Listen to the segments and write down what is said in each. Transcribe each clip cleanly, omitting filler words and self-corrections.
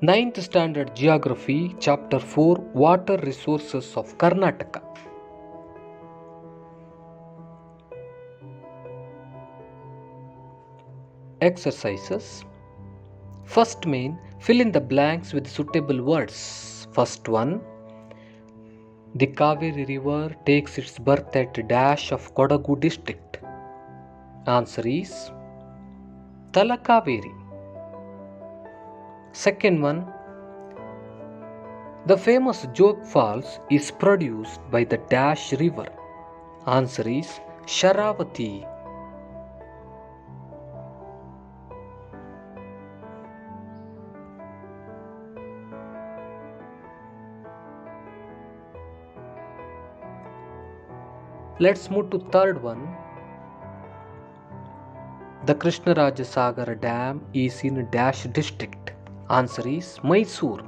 Ninth Standard Geography, Chapter 4, Water Resources of Karnataka. Exercises. First main, fill in the blanks with suitable words. First one, the Kaveri River takes its birth at dash of Kodagu district. Answer is Talakaveri. Second one, the famous Jog Falls is produced by the dash river. Answer is Sharavati. Let's move to third one. The Krishnarajasagar Dam is in dash district. Answer is Mysore.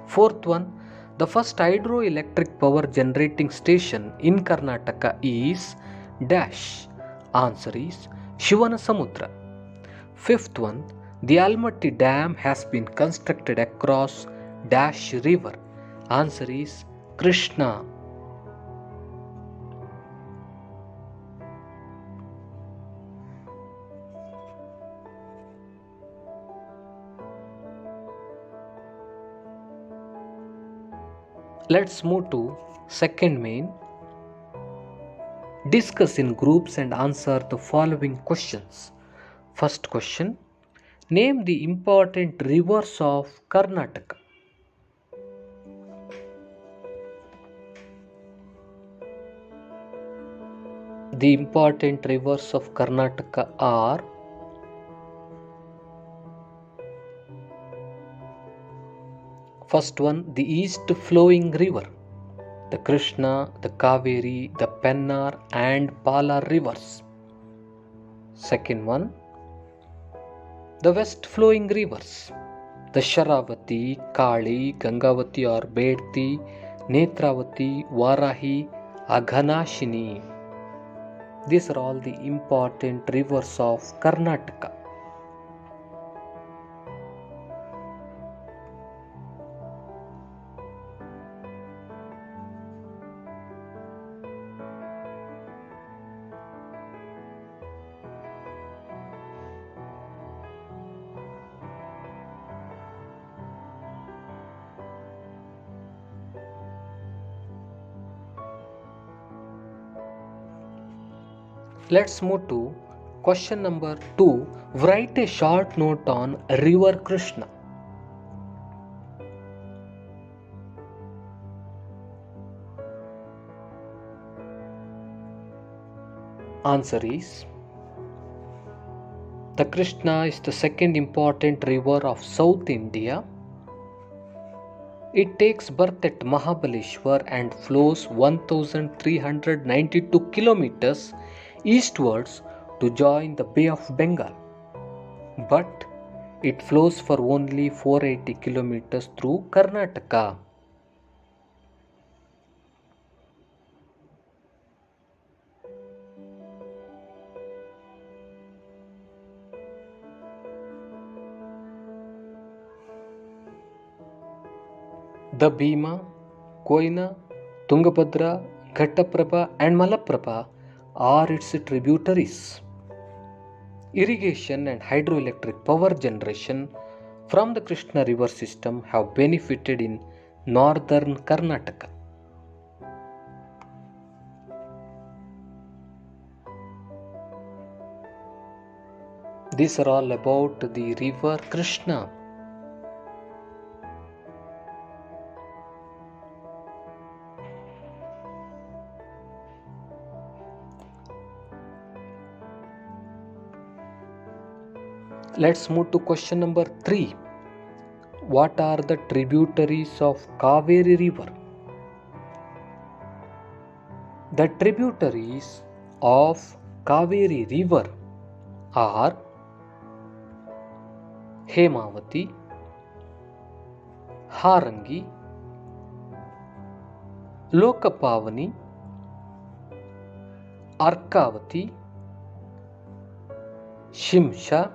Fourth one, the first hydroelectric power generating station in Karnataka is dash. Answer is Shivanasamudra. Fifth one, the Almaty Dam has been constructed across dash river. Answer is Krishna. Let's move to second main. Discuss in groups and answer the following questions. First question, name the important rivers of Karnataka. The important rivers of Karnataka are first one, the east flowing river, the Krishna, the Kaveri, the Pennar and Palar rivers. Second one, the west flowing rivers, the Sharavati, Kali, Gangavati or Bedti, Netravati, Varahi, Aghanashini. These are all the important rivers of Karnataka. Let's move to question number 2. Write a short note on River Krishna. Answer is the Krishna is the second important river of South India. It takes birth at Mahabaleshwar and flows 1392 kilometers eastwards to join the Bay of Bengal. But it flows for only 480 kilometers through Karnataka. The Bhima, Koyna, Tungabhadra, Ghattaprabha and Malaprabha are its tributaries. Irrigation and hydroelectric power generation from the Krishna river system have benefited in northern Karnataka. These are all about the river Krishna. Let's move to question number 3. What are the tributaries of Kaveri River? The tributaries of Kaveri River are Hemavati, Harangi, Lokapavani, Arkavati, Shimsha,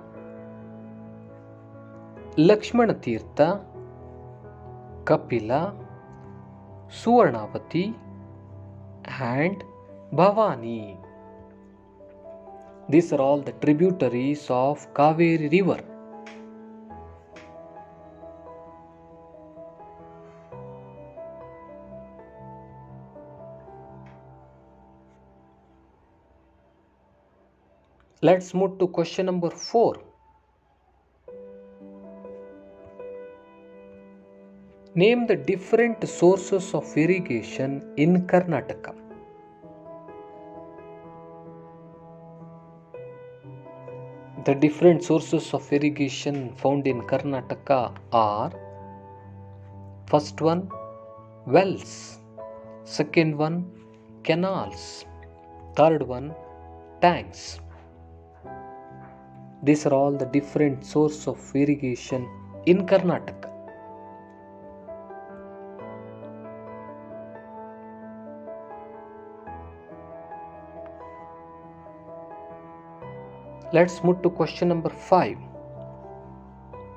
Lakshmana Tirtha Kapila, Suvarnavati, and Bhavani. These are all the tributaries of Kaveri river. Let's move to question number 4. Name the different sources of irrigation in Karnataka. The different sources of irrigation found in Karnataka are: first one, wells; second one, canals; third one, tanks. These are all the different sources of irrigation in Karnataka. Let's move to question number 5.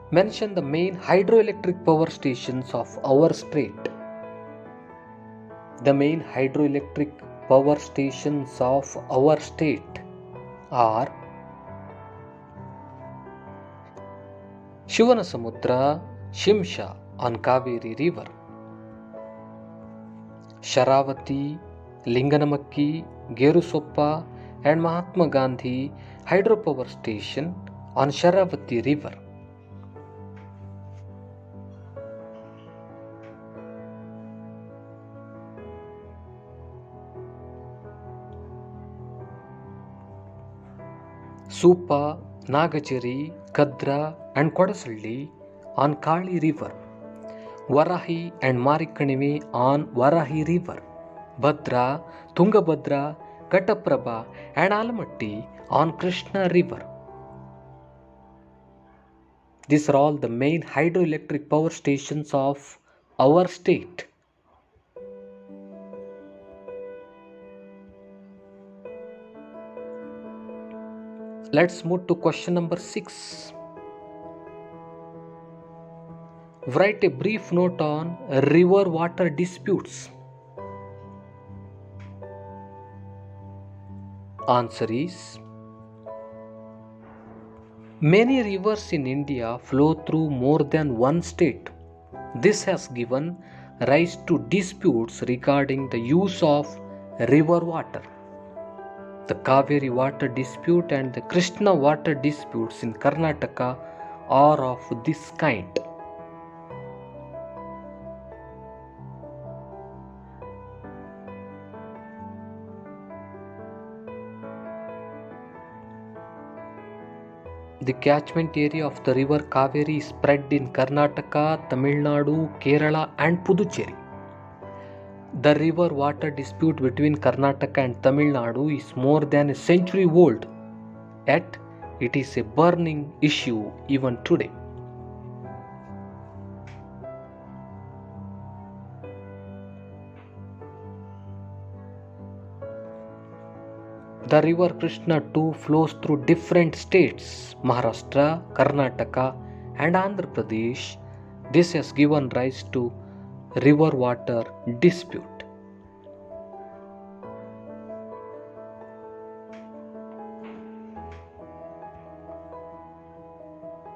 Mention the main hydroelectric power stations of our state. The main hydroelectric power stations of our state are Shivanasamudra, Shimsha on Kaveri river; Sharavati, Linganamakki, Gerusoppa, and Mahatma Gandhi hydropower station on Sharavati river. Supa, Nagacheri, Kadra, and Kodasalli on Kali river; Varahi and Marikanimi on Varahi river; Bhadra, Tungabhadra, Kataprabha, and Alamatti on Krishna river. These are all the main hydroelectric power stations of our state. Let's move to question number 6. Write a brief note on river water disputes. Answer is: many rivers in India flow through more than one state. This has given rise to disputes regarding the use of river water. The Kaveri water dispute and the Krishna water disputes in Karnataka are of this kind. The catchment area of the river Kaveri is spread in Karnataka, Tamil Nadu, Kerala, and Puducherry. The river water dispute between Karnataka and Tamil Nadu is more than a century old, yet it is a burning issue even today. The river Krishna too flows through different states, Maharashtra, Karnataka, and Andhra Pradesh. This has given rise to river water dispute.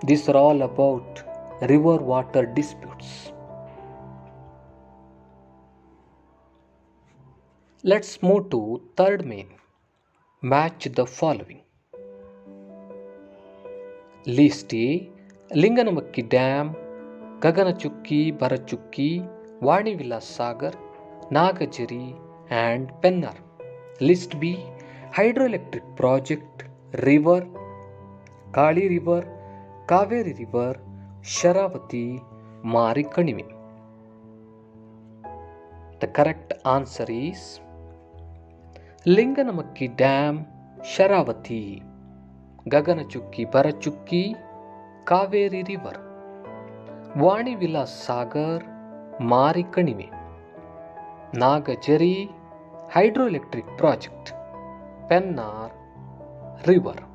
These are all about river water disputes. Let's move to third main. Match the following. List A: Linganamakki Dam, Gaganachukki, Barachukki, Vani Vilas Sagar, Nagacheri, and Pennar. List B: Hydroelectric Project, River, Kali River, Kaveri River, Sharavati, Marikanimi. The correct answer is Linganamakki Dam, Sharavati; Gaganachukki, Barachukki, Kaveri River; Vani Vilas Sagar, Marikanimi; Nagacheri, Hydroelectric Project; Pennar River.